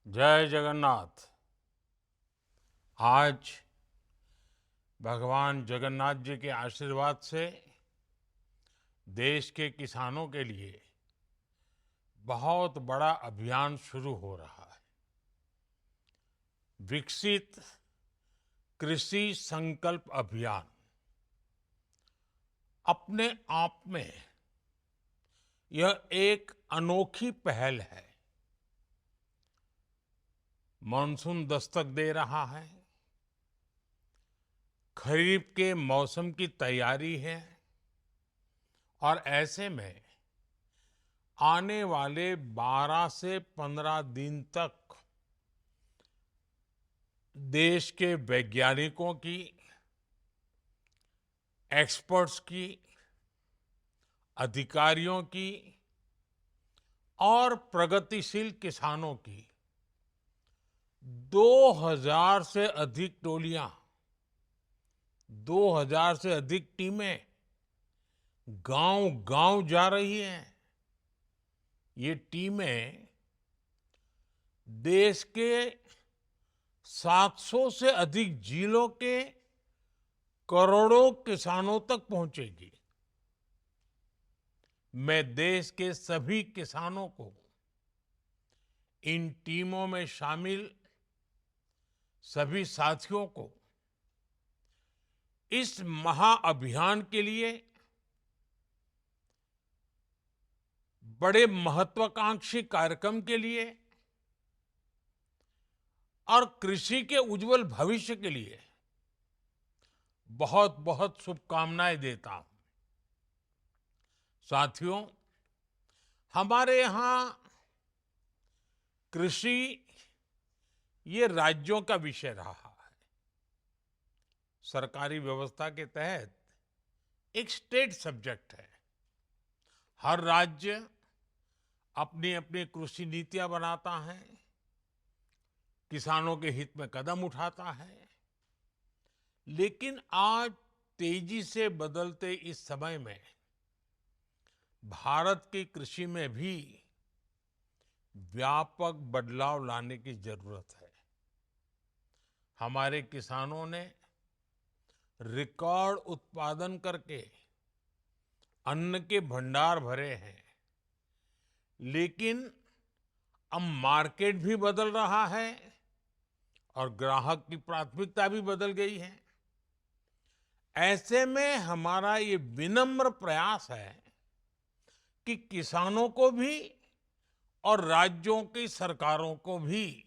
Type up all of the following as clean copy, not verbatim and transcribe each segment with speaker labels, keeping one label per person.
Speaker 1: जय जगन्नाथ। आज भगवान जगन्नाथ जी के आशीर्वाद से देश के किसानों के लिए बहुत बड़ा अभियान शुरू हो रहा है। विकसित कृषि संकल्प अभियान अपने आप में यह एक अनोखी पहल है। मानसून दस्तक दे रहा है, खरीफ के मौसम की तैयारी है और ऐसे में आने वाले 12 से 15 दिन तक देश के वैज्ञानिकों की, एक्सपर्ट्स की, अधिकारियों की और प्रगतिशील किसानों की 2000 से अधिक टोलियां, 2000 से अधिक टीमें गांव-गांव जा रही हैं। ये टीमें देश के 700 से अधिक जिलों के करोड़ों किसानों तक पहुंचेगी। मैं देश के सभी किसानों को इन टीमों में शामिल सभी साथियों को इस महाअभियान के लिए बड़े महत्वाकांक्षी कार्यक्रम के लिए और कृषि के उज्जवल भविष्य के लिए बहुत बहुत शुभकामनाएं देता हूं। साथियों, हमारे यहाँ कृषि ये राज्यों का विषय रहा है। सरकारी व्यवस्था के तहत एक स्टेट सब्जेक्ट है। हर राज्य अपनी अपनी कृषि नीतियां बनाता है, किसानों के हित में कदम उठाता है। लेकिन आज तेजी से बदलते इस समय में भारत की कृषि में भी व्यापक बदलाव लाने की जरूरत है। हमारे किसानों ने रिकॉर्ड उत्पादन करके अन्न के भंडार भरे हैं, लेकिन अब मार्केट भी बदल रहा है और ग्राहक की प्राथमिकता भी बदल गई है। ऐसे में हमारा ये विनम्र प्रयास है कि किसानों को भी और राज्यों की सरकारों को भी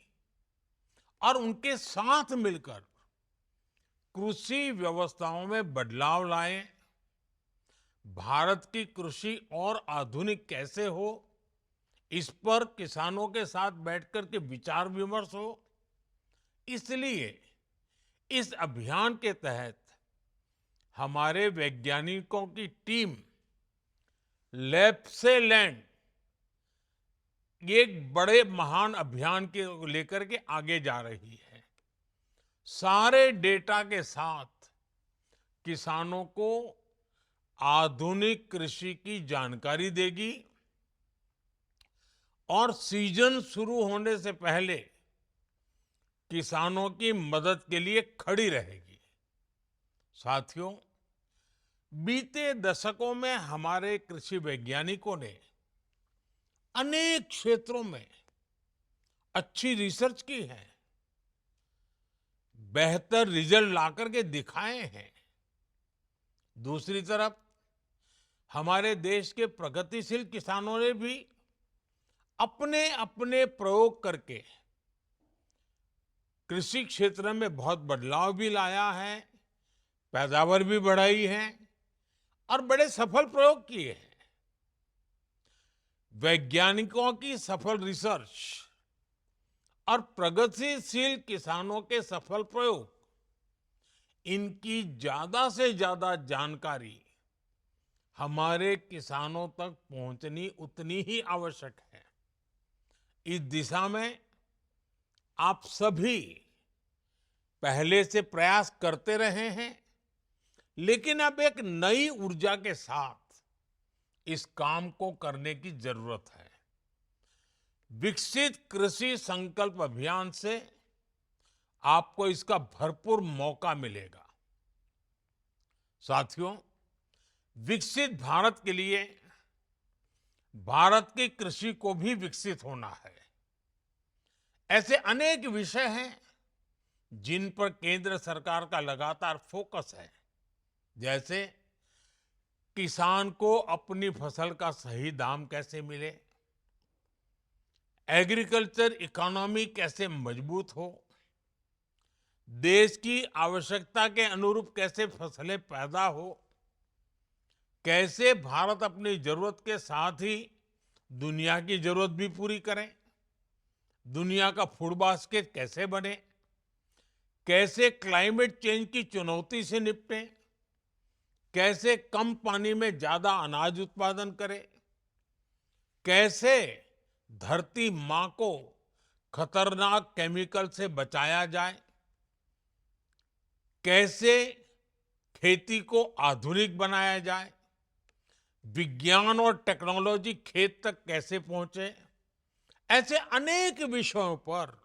Speaker 1: और उनके साथ मिलकर कृषि व्यवस्थाओं में बदलाव लाएं। भारत की कृषि और आधुनिक कैसे हो, इस पर किसानों के साथ बैठकर के विचार विमर्श हो। इसलिए इस अभियान के तहत हमारे वैज्ञानिकों की टीम लैब से लैंड एक बड़े महान अभियान के लेकर के आगे जा रही है। सारे डेटा के साथ किसानों को आधुनिक कृषि की जानकारी देगी और सीजन शुरू होने से पहले किसानों की मदद के लिए खड़ी रहेगी। साथियों, बीते दशकों में हमारे कृषि वैज्ञानिकों ने अनेक क्षेत्रों में अच्छी रिसर्च की है, बेहतर रिजल्ट ला करके दिखाए हैं। दूसरी तरफ हमारे देश के प्रगतिशील किसानों ने भी अपने अपने प्रयोग करके कृषि क्षेत्र में बहुत बदलाव भी लाया है, पैदावार भी बढ़ाई है और बड़े सफल प्रयोग किए हैं। वैज्ञानिकों की सफल रिसर्च और प्रगतिशील किसानों के सफल प्रयोग, इनकी ज्यादा से ज्यादा जानकारी हमारे किसानों तक पहुंचनी उतनी ही आवश्यक है। इस दिशा में आप सभी पहले से प्रयास करते रहे हैं, लेकिन अब एक नई ऊर्जा के साथ इस काम को करने की जरूरत है। विकसित कृषि संकल्प अभियान से आपको इसका भरपूर मौका मिलेगा। साथियों, विकसित भारत के लिए भारत की कृषि को भी विकसित होना है। ऐसे अनेक विषय हैं जिन पर केंद्र सरकार का लगातार फोकस है, जैसे किसान को अपनी फसल का सही दाम कैसे मिले, एग्रीकल्चर इकोनॉमी कैसे मजबूत हो, देश की आवश्यकता के अनुरूप कैसे फसलें पैदा हो, कैसे भारत अपनी जरूरत के साथ ही दुनिया की जरूरत भी पूरी करे, दुनिया का फूड बास्केट कैसे बने, कैसे क्लाइमेट चेंज की चुनौती से निपटें, कैसे कम पानी में ज्यादा अनाज उत्पादन करें, कैसे धरती मां को खतरनाक केमिकल से बचाया जाए, कैसे खेती को आधुनिक बनाया जाए, विज्ञान और टेक्नोलॉजी खेत तक कैसे पहुंचे। ऐसे अनेक विषयों पर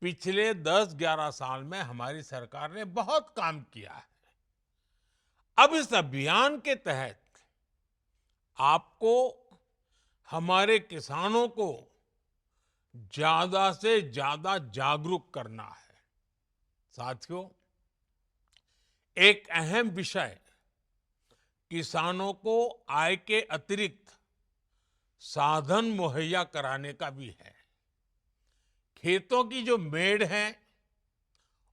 Speaker 1: पिछले 10-11 साल में हमारी सरकार ने बहुत काम किया है। अब इस अभियान के तहत आपको हमारे किसानों को ज्यादा से ज्यादा जागरूक करना है। साथियों, एक अहम विषय किसानों को आय के अतिरिक्त साधन मुहैया कराने का भी है। खेतों की जो मेड़ है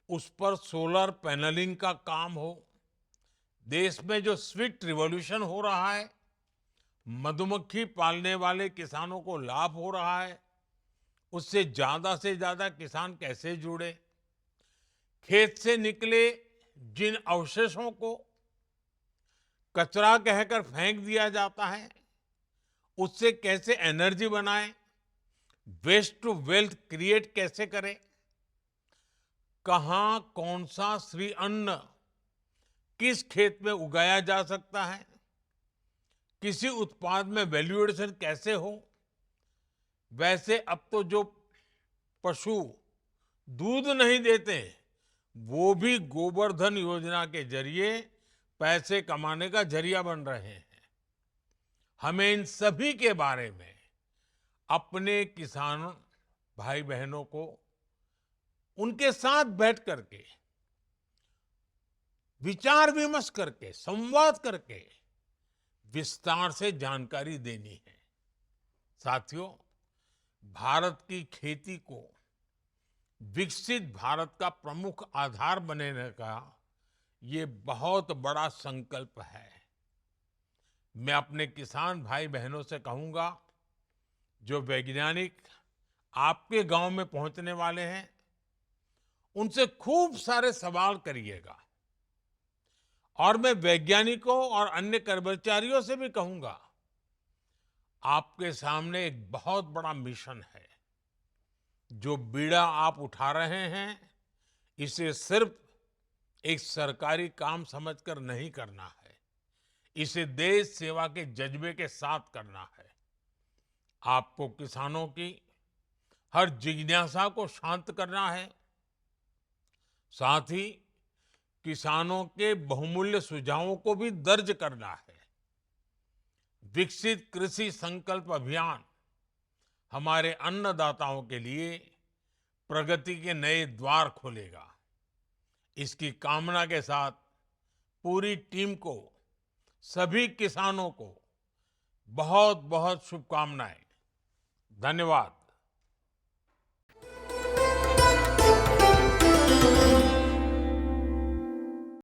Speaker 1: उस पर सोलर पैनलिंग का काम हो, देश में जो स्वीट रिवॉल्यूशन हो रहा है, मधुमक्खी पालने वाले किसानों को लाभ हो रहा है, उससे ज्यादा किसान कैसे जुड़े, खेत से निकले जिन अवशेषों को कचरा कहकर फेंक दिया जाता है, उससे कैसे एनर्जी बनाएं, वेस्ट टू वेल्थ क्रिएट कैसे करें, कहां कौन सा श्री अन्न किस खेत में उगाया जा सकता है, किसी उत्पाद में वैल्यू एडिशन कैसे हो। वैसे अब तो जो पशु दूध नहीं देते वो भी गोबर धन योजना के जरिए पैसे कमाने का जरिया बन रहे हैं। हमें इन सभी के बारे में अपने किसान भाई बहनों को उनके साथ बैठ करके विचार विमर्श करके संवाद करके विस्तार से जानकारी देनी है। साथियों, भारत की खेती को विकसित भारत का प्रमुख आधार बनाने का ये बहुत बड़ा संकल्प है। मैं अपने किसान भाई बहनों से कहूंगा, जो वैज्ञानिक आपके गांव में पहुंचने वाले हैं, उनसे खूब सारे सवाल करिएगा। और मैं वैज्ञानिकों और अन्य कर्मचारियों से भी कहूंगा, आपके सामने एक बहुत बड़ा मिशन है। जो बीड़ा आप उठा रहे हैं, इसे सिर्फ एक सरकारी काम समझकर नहीं करना है, इसे देश सेवा के जज्बे के साथ करना है। आपको किसानों की हर जिज्ञासा को शांत करना है, साथ ही किसानों के बहुमूल्य सुझावों को भी दर्ज करना है। विकसित कृषि संकल्प अभियान हमारे अन्नदाताओं के लिए प्रगति के नए द्वार खोलेगा। इसकी कामना के साथ पूरी टीम को, सभी किसानों को बहुत बहुत शुभकामनाएं। धन्यवाद।